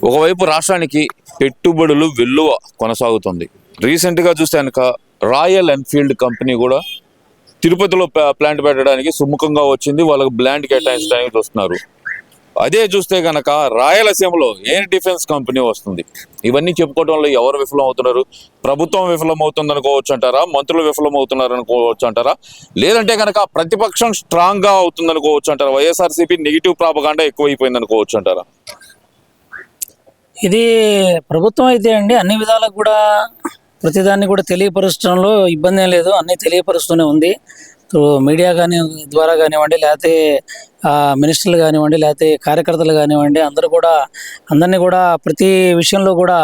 ఒకవైపు రాష్ట్రానికి పెట్టుబడులు వెల్లువ కొనసాగుతుంది. రీసెంట్గా చూస్తే కనుక రాయల్ ఎన్ఫీల్డ్ కంపెనీ కూడా తిరుపతిలో ప్లాంట్ పెట్టడానికి సుముఖంగా వచ్చింది. వాళ్ళకి ల్యాండ్ కేటాయించడానికి వస్తున్నారు. అదే చూస్తే కనుక రాయలసీమలో ఎయిర్ డిఫెన్స్ కంపెనీ వస్తుంది. ఇవన్నీ చెప్పుకోవడంలో ఎవరు విఫలం అవుతున్నారు? ప్రభుత్వం విఫలం అవుతుంది అనుకోవచ్చు అంటారా? మంత్రులు విఫలం అవుతున్నారు అనుకోవచ్చు అంటారా? లేదంటే కనుక ప్రతిపక్షం స్ట్రాంగ్ గా అవుతుంది అనుకోవచ్చు అంటారా? వైఎస్ఆర్సీపీ నెగిటివ్ ప్రాపగాండా ఎక్కువైపోయింది అనుకోవచ్చు అంటారా? ఇది ప్రభుత్వం అయితే అండి అన్ని విధాలకు కూడా ప్రతిదాన్ని కూడా తెలియపరచడంలో ఇబ్బంది ఏం లేదు, అన్నీ తెలియపరుస్తూనే ఉంది. మీడియా ద్వారా కానివ్వండి, లేకపోతే మినిస్టర్లు కానివ్వండి, లేకపోతే కార్యకర్తలు కానివ్వండి, అందరినీ కూడా ప్రతి విషయంలో కూడా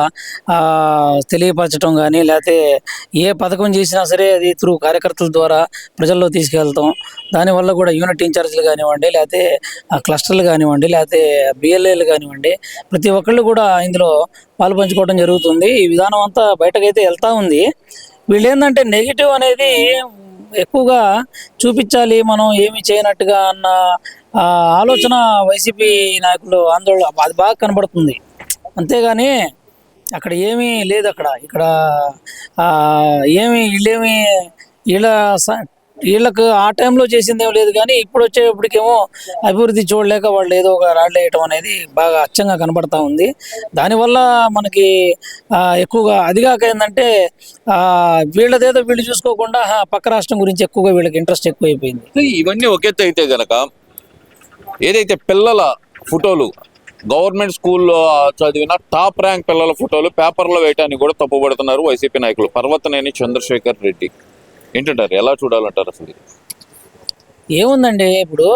తెలియపరచడం కానీ, లేకపోతే ఏ పథకం చేసినా సరే అది త్రూ కార్యకర్తల ద్వారా ప్రజల్లో తీసుకెళ్తాం. దానివల్ల కూడా యూనిట్ ఇన్ఛార్జీలు కానివ్వండి, లేకపోతే క్లస్టర్లు కానివ్వండి, లేకపోతే బిఎల్ఏలు కానివ్వండి, ప్రతి ఒక్కళ్ళు కూడా ఇందులో పాలు పంచుకోవడం జరుగుతుంది. ఈ విధానం అంతా బయటకైతే వెళ్తూ ఉంది. వీళ్ళు ఏంటంటే నెగిటివ్ అనేది ఎక్కువగా చూపించాలి, మనం ఏమి చేయనట్టుగా అన్న ఆలోచన వైసీపీ నాయకులు ఆందోళన అది బాగా కనబడుతుంది. అంతేగాని అక్కడ ఏమీ లేదు. ఇక్కడ వీళ్ళకు ఆ టైంలో చేసింది ఏం లేదు, కానీ ఇప్పుడు వచ్చేప్పటికేమో అభివృద్ధి చూడలేక వాళ్ళు ఏదో ఒక రాళ్ళు వేయటం అనేది బాగా అచ్చంగా కనబడతా ఉంది. దానివల్ల మనకి ఎక్కువగా అదిగాక ఏంటంటే వీళ్ళదేదో వీళ్ళు చూసుకోకుండా పక్క రాష్ట్రం గురించి ఎక్కువగా వీళ్ళకి ఇంట్రెస్ట్ ఎక్కువైపోయింది. ఇవన్నీ ఒకెత్తి అయితే గనక ఏదైతే పిల్లల ఫోటోలు గవర్నమెంట్ స్కూల్లో చదివిన టాప్ ర్యాంక్ పిల్లల ఫోటోలు పేపర్లో వేయడానికి కూడా తప్పుపడుతున్నారు వైసీపీ నాయకులు. పర్వతనేని చంద్రశేఖర్ రెడ్డి ఏంటంటారు? ఎలా చూడాలంటారు? అసలు ఏముందండి, ఇప్పుడు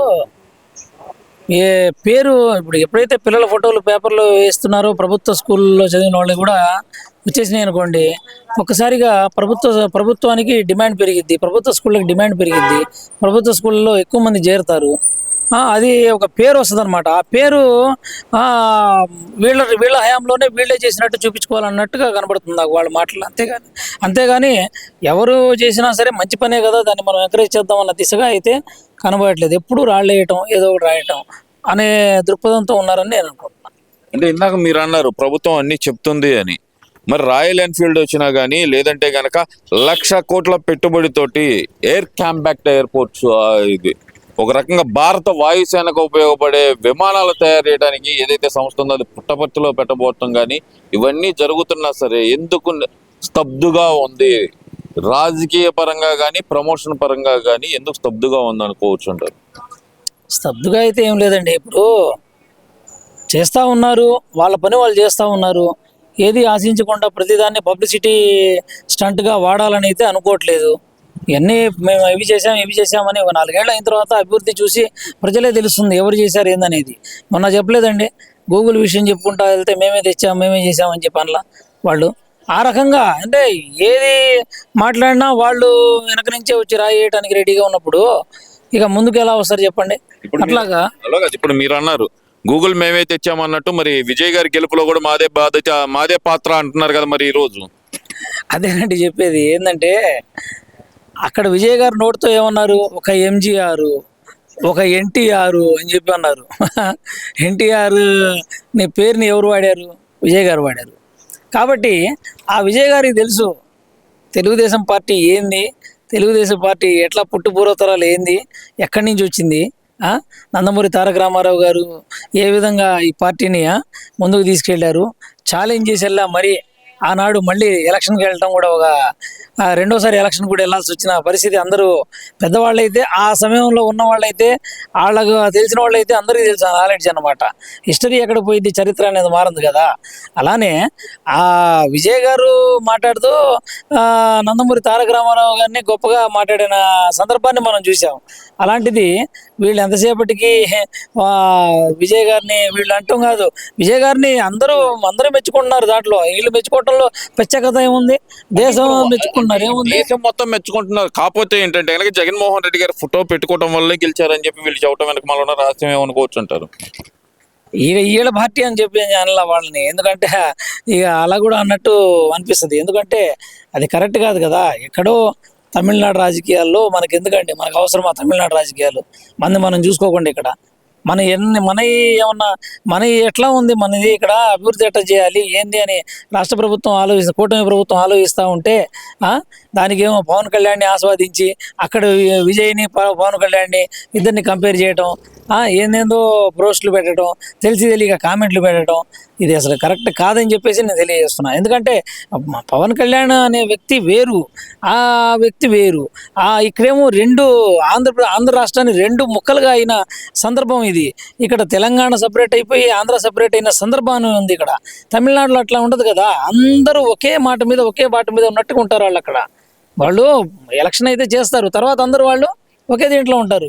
ఎప్పుడైతే పిల్లల ఫోటోలు పేపర్లో వేస్తున్నారో ప్రభుత్వ స్కూల్లో చదివిన వాళ్ళు కూడా వచ్చేసినాయి అనుకోండి, ఒక్కసారిగా ప్రభుత్వానికి డిమాండ్ పెరిగిద్ది, ప్రభుత్వ స్కూళ్ళకి డిమాండ్ పెరిగిద్ది, ప్రభుత్వ స్కూళ్ళలో ఎక్కువ మంది చేరుతారు. అది ఒక పేరు వస్తుంది అనమాట. ఆ పేరు వీళ్ళ హయాంలోనే వీళ్ళే చేసినట్టు చూపించుకోవాలన్నట్టుగా కనబడుతుంది నాకు వాళ్ళ మాటలు. అంతేగాని ఎవరు చేసినా సరే మంచి పనే కదా, దాన్ని మనం ఎంకరేజ్ చేద్దాం అన్న దిశగా అయితే కనబడట్లేదు. ఎప్పుడు రాళ్ళు వేయటం, ఏదో ఒకటి రాయటం అనే దృక్పథంతో ఉన్నారని నేను అనుకుంటున్నాను. అంటే ఇందాక మీరు అన్నారు ప్రభుత్వం అన్ని చెప్తుంది అని. మరి రాయల్ ఎన్ఫీల్డ్ వచ్చినా కానీ, లేదంటే కనుక 1,00,00,000 కోట్ల పెట్టుబడితోటి ఎయిర్ క్యాంపాక్ట్ ఎయిర్పోర్ట్స్, ఇది ఒక రకంగా భారత వాయుసేనకు ఉపయోగపడే విమానాలు తయారు చేయడానికి ఏదైతే సంస్థ ఉందో అది పుట్టపర్తిలో పెట్టబోతాం. కానీ ఇవన్నీ జరుగుతున్నా సరే ఎందుకు స్తబ్దుగా ఉంది? రాజకీయ పరంగా కానీ, ప్రమోషన్ పరంగా కానీ ఎందుకు స్తబ్దుగా ఉంది అనుకోవచ్చు అంటారు? స్తబ్దుగా అయితే ఏం లేదండి, ఇప్పుడు చేస్తూ ఉన్నారు, వాళ్ళ పని వాళ్ళు చేస్తూ ఉన్నారు. ఏది ఆశించకుండా ప్రతిదాన్ని పబ్లిసిటీ స్టంట్గా వాడాలని అయితే అనుకోవట్లేదు. ఇవన్నీ మేము ఇవి చేసామని ఒక 4 ఏళ్ళు అయిన తర్వాత అభివృద్ధి చూసి ప్రజలే తెలుస్తుంది ఎవరు చేశారు ఏందనేది. మొన్న చెప్పలేదండి, గూగుల్ విషయం చెప్పుకుంటా వెళ్తే మేమే చేసామని చెప్పనలా వాళ్ళు. ఆ రకంగా అంటే ఏది మాట్లాడినా వాళ్ళు వెనక నుంచే వచ్చి రాయటానికి రెడీగా ఉన్నప్పుడు ఇక ముందుకు ఎలా వస్తారు చెప్పండి? అట్లాగా ఇప్పుడు మీరు అన్నారు గూగుల్ మేమే తెచ్చామన్నట్టు, మరి విజయ్ గారి గెలుపులో కూడా మాదే బాధ్యత, మాదే పాత్ర అంటున్నారు కదా మరి ఈ రోజు. అదేనండి చెప్పేది. ఏంటంటే అక్కడ విజయ్ గారు నోటితో ఏమన్నారు, ఒక ఎంజీఆర్, ఒక ఎన్టీఆర్ అని చెప్పి అన్నారు. ఎన్టీఆర్ నీ పేరుని ఎవరు వాడారు? విజయ్ గారు వాడారు. కాబట్టి ఆ విజయ్ గారికి తెలుసు తెలుగుదేశం పార్టీ ఏంది, తెలుగుదేశం పార్టీ ఎట్లా పుట్టుపూర్వతరాలు ఏంది, ఎక్కడి నుంచి వచ్చింది, నందమూరి తారక రామారావు గారు ఏ విధంగా ఈ పార్టీని ముందుకు తీసుకెళ్లారు, ఛాలెంజ్ చేసేలా మరి ఆనాడు మళ్ళీ ఎలక్షన్కి వెళ్ళటం కూడా ఒక రెండోసారి ఎలక్షన్ కూడా వెళ్ళాల్సి వచ్చిన పరిస్థితి. అందరూ పెద్దవాళ్ళైతే ఆ సమయంలో ఉన్న వాళ్ళైతే, వాళ్ళకు తెలిసిన వాళ్ళైతే అందరికీ తెలుసు నాలెడ్జ్ అనమాట. హిస్టరీ ఎక్కడ పోయింది, చరిత్ర అనేది మారింది కదా. అలానే ఆ విజయ్ గారు మాట్లాడుతూ నందమూరి తారక రామారావు గారిని గొప్పగా మాట్లాడిన సందర్భాన్ని మనం చూసాం. అలాంటిది వీళ్ళు ఎంతసేపటికి విజయ్ గారిని వీళ్ళు అంటాం కాదు, విజయ్ గారిని అందరూ మెచ్చుకుంటున్నారు. దాంట్లో వీళ్ళు మెచ్చుకోవటంలో ప్రత్యేకత ఏముంది? దేశం మెచ్చుకుంటున్నారు, ఏముంది? దేశం మొత్తం మెచ్చుకుంటున్నారు. కాకపోతే ఏంటంటే కనుక జగన్మోహన్ రెడ్డి గారు ఫోటో పెట్టుకోవడం వల్లే గెలిచారని చెప్పి వీళ్ళు చెప్పడం వెనక మళ్ళీ ఉన్న రహస్యం ఏమనుకోవచ్చు అంటారు? వీళ్ళ పార్టీ అని చెప్పి అనలా వాళ్ళని, ఎందుకంటే ఇక అలా కూడా అన్నట్టు అనిపిస్తుంది. ఎందుకంటే అది కరెక్ట్ కాదు కదా. ఎక్కడో తమిళనాడు రాజకీయాల్లో మనకి ఎందుకండి, మనకు అవసరమా తమిళనాడు రాజకీయాలు? మనం చూసుకోకుండా ఇక్కడ ఏమన్నా మన ఎట్లా ఉంది మనది ఇక్కడ అభివృద్ధి ఎట్లా చేయాలి ఏంది అని రాష్ట్ర ప్రభుత్వం ఆలోచిస్తా, కూటమి ప్రభుత్వం ఆలోచిస్తూ ఉంటే దానికి ఏమో పవన్ కళ్యాణ్ని ఆస్వాదించి అక్కడ విజయ్ని పవన్ కళ్యాణ్ని ఇద్దరిని కంపేర్ చేయటం, ఏందేందో పోస్టులు పెట్టడం, తెలియక కామెంట్లు పెట్టడం, ఇది అసలు కరెక్ట్ కాదని చెప్పేసి నేను తెలియజేస్తున్నా. ఎందుకంటే పవన్ కళ్యాణ్ అనే వ్యక్తి వేరు, ఆ వ్యక్తి వేరు. ఇక్కడేమో ఆంధ్ర రాష్ట్రాన్ని రెండు ముక్కలుగా అయిన సందర్భం ఇది. ఇక్కడ తెలంగాణ సపరేట్ అయిపోయి ఆంధ్ర సపరేట్ అయిన సందర్భం ఉంది. ఇక్కడ తమిళనాడులో అట్లా ఉండదు కదా, అందరూ ఒకే మాట మీద ఒకే బాట మీద ఉన్నట్టుగా ఉంటారు. వాళ్ళు ఎలక్షన్ అయితే చేస్తారు, తర్వాత అందరూ వాళ్ళు ఒకే దీంట్లో ఉంటారు.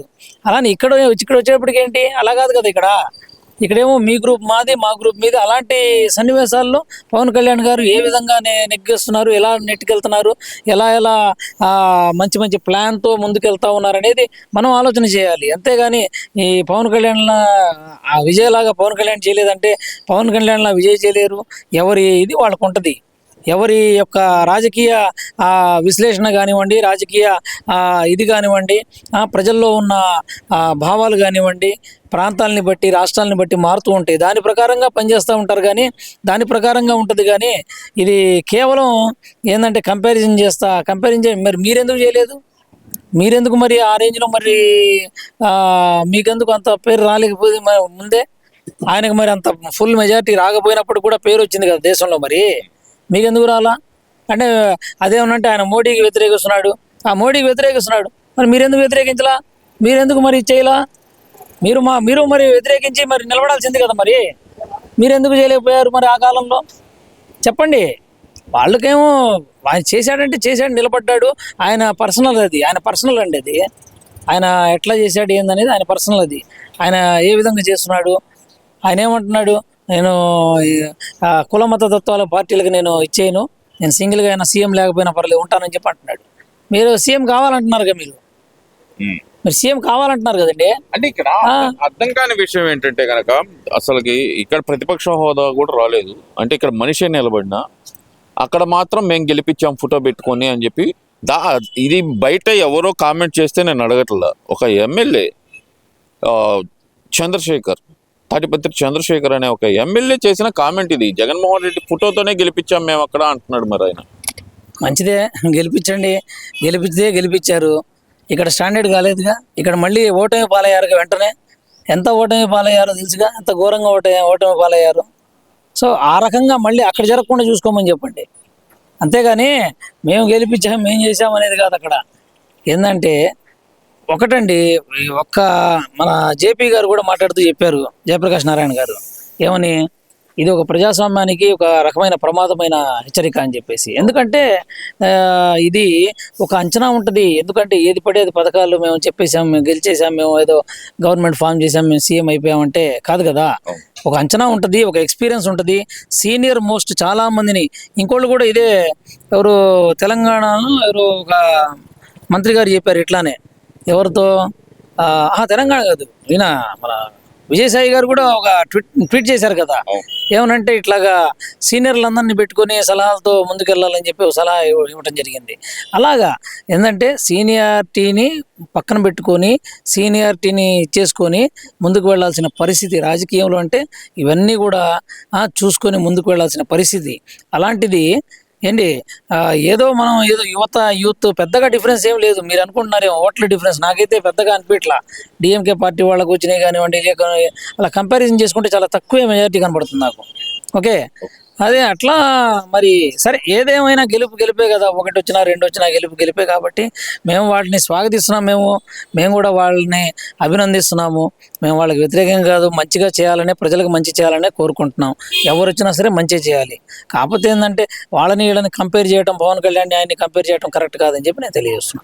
అలానే ఇక్కడ వచ్చేటప్పటికి ఏంటి, అలా కాదు కదా. ఇక్కడేమో మీ గ్రూప్ మాది, మా గ్రూప్ మీది. అలాంటి సన్నివేశాల్లో పవన్ కళ్యాణ్ గారు ఏ విధంగా నెగ్గిస్తున్నారు, ఎలా నెట్టుకెళ్తున్నారు, ఎలా మంచి మంచి ప్లాన్తో ముందుకెళ్తా ఉన్నారు అనేది మనం ఆలోచన చేయాలి. అంతేగాని ఈ పవన్ కళ్యాణ్లా విజయ్ పవన్ కళ్యాణ్ చేయలేదంటే పవన్ కళ్యాణ్లా విజయ్ చేయలేరు. ఎవరి ఇది వాళ్ళకు ఉంటుంది. ఎవరి యొక్క రాజకీయ విశ్లేషణ కానివ్వండి, రాజకీయ ఇది కానివ్వండి, ప్రజల్లో ఉన్న భావాలు కానివ్వండి, ప్రాంతాలని బట్టి రాష్ట్రాలని బట్టి మారుతూ ఉంటాయి. దాని ప్రకారంగా పనిచేస్తూ ఉంటారు. దాని ప్రకారంగా ఉంటుంది. కానీ ఇది కేవలం ఏంటంటే కంపారిజన్ మరి మీరెందుకు చేయలేదు? మీరెందుకు మరి ఆ రేంజ్లో మరి మీకెందుకు అంత పేరు రాలేకపోయింది ముందే? ఆయనకు మరి అంత ఫుల్ మెజారిటీ రాకపోయినప్పుడు కూడా పేరు వచ్చింది కదా దేశంలో. మరి మీకెందుకు రాలా? అంటే అదేమనంటే ఆయన మోడీకి వ్యతిరేకిస్తున్నాడు, మోడీకి వ్యతిరేకిస్తున్నాడు, మరి మీరెందుకు వ్యతిరేకించలా? మీరెందుకు మరి చేయలా? మీరు మరి వ్యతిరేకించి మరి నిలబడాల్సింది కదా. మరి మీరెందుకు చేయలేకపోయారు మరి ఆ కాలంలో? చెప్పండి. వాళ్ళకేమో ఆయన చేశాడంటే చేశాడు, నిలబడ్డాడు. ఆయన పర్సనల్ అండి అది. ఆయన ఎట్లా చేశాడు ఏందనేది ఆయన పర్సనల్. అది ఆయన ఏ విధంగా చేస్తున్నాడు, ఆయన ఏమంటున్నాడు, నేను కుల మత తత్వాల పార్టీలకు నేను ఇచ్చేయను, నేను సింగిల్గా అయినా సీఎం లేకపోయినా పర్లేదు ఉంటానని చెప్పి అంటున్నాడు. మీరు సీఎం కావాలంటున్నారు కదా, మీరు సీఎం కావాలంటున్నారు కదండి. అంటే ఇక్కడ అర్థం కాని విషయం ఏంటంటే కనుక అసలుకి ఇక్కడ ప్రతిపక్ష హోదా కూడా రాలేదు. అంటే ఇక్కడ మనిషి నిలబడినా అక్కడ మాత్రం మేము గెలిపించాం ఫోటో పెట్టుకొని అని చెప్పి ఇది బయట ఎవరో కామెంట్ చేస్తే నేను అడగట్లా. ఒక ఎమ్మెల్యే తాటిపత్రి చంద్రశేఖర్ అనే ఒక ఎమ్మెల్యే చేసిన కామెంట్ ఇది. జగన్మోహన్ రెడ్డి ఫోటోతోనే గెలిపించాం మేము అక్కడ అంటున్నాడు. మరి ఆయన మంచిదే, గెలిపించండి. గెలిపించారు. ఇక్కడ స్టాండర్డ్ కాలేదుగా. ఇక్కడ మళ్ళీ ఓటమి పాలయ్యారు. వెంటనే ఎంత ఓటమి పాలయ్యారో తెలుసుగా, ఎంత ఘోరంగా ఓటమి పాలయ్యారు. సో ఆ రకంగా మళ్ళీ అక్కడ జరగకుండా చూసుకోమని చెప్పండి. అంతేగాని మేము గెలిపించాం, మేము చేసాం అనేది కాదు. అక్కడ ఏంటంటే ఒకటండి, మన జేపీ గారు కూడా మాట్లాడుతూ చెప్పారు, జయప్రకాష్ నారాయణ గారు, ఏమని, ఇది ఒక ప్రజాస్వామ్యానికి ఒక రకమైన ప్రమాదమైన హెచ్చరిక అని చెప్పేసి. ఎందుకంటే ఇది ఒక అంచనా ఉంటుంది. ఎందుకంటే ఏది పడేది పథకాలు మేము చెప్పేసాం, మేము గెలిచేసాం, మేము ఏదో గవర్నమెంట్ ఫామ్ చేసాం, మేము సీఎం అయిపోయామంటే కాదు కదా. ఒక అంచనా ఉంటుంది, ఒక ఎక్స్పీరియన్స్ ఉంటుంది. సీనియర్ మోస్ట్ చాలా మందిని, ఇంకోళ్ళు కూడా ఇదే ఎవరు తెలంగాణలో ఎవరు ఒక మంత్రి గారు చెప్పారు ఇట్లానే. ఎవరితో? తెలంగాణ కాదు, ఈయన మన విజయసాయి గారు కూడా ఒక ట్వీట్ చేశారు కదా. ఏమనంటే ఇట్లాగా సీనియర్లందరినీ పెట్టుకొని సలహాలతో ముందుకెళ్ళాలని చెప్పి ఒక సలహా ఇవ్వటం జరిగింది. అలాగా ఏంటంటే సీనియారిటీని పక్కన పెట్టుకొని సీనియారిటీని చేసుకొని ముందుకు వెళ్ళాల్సిన పరిస్థితి రాజకీయంలో. అంటే ఇవన్నీ కూడా చూసుకొని ముందుకు వెళ్ళాల్సిన పరిస్థితి. అలాంటిది ఏంటి, మనం యూత్ పెద్దగా డిఫరెన్స్ ఏం లేదు. మీరు అనుకుంటున్నారేమో ఓట్ల డిఫరెన్స్, నాకైతే పెద్దగా అనిపించట్లా. డిఎంకే పార్టీ వాళ్ళకు వచ్చినాయి కానివ్వండి, అలా కంపారిజన్ చేసుకుంటే చాలా తక్కువే మెజారిటీ కనపడుతుంది నాకు. ఓకే, అదే అట్లా మరి సరే, ఏదేమైనా గెలిపే కదా. 1 వచ్చినా 2 వచ్చినా గెలిపే కాబట్టి మేము వాటిని స్వాగతిస్తున్నాం. మేము కూడా వాళ్ళని అభినందిస్తున్నాము. మేము వాళ్ళకి వ్యతిరేకంగా కాదు, మంచిగా చేయాలనే, ప్రజలకు మంచి చేయాలనే కోరుకుంటున్నాం. ఎవరు వచ్చినా సరే మంచి చేయాలి. కాకపోతే ఏంటంటే వీళ్ళని కంపేర్ చేయడం, పవన్ కళ్యాణ్ ఆయన్ని కంపేర్ చేయడం కరెక్ట్ కాదని చెప్పి నేను తెలియజేస్తున్నాను.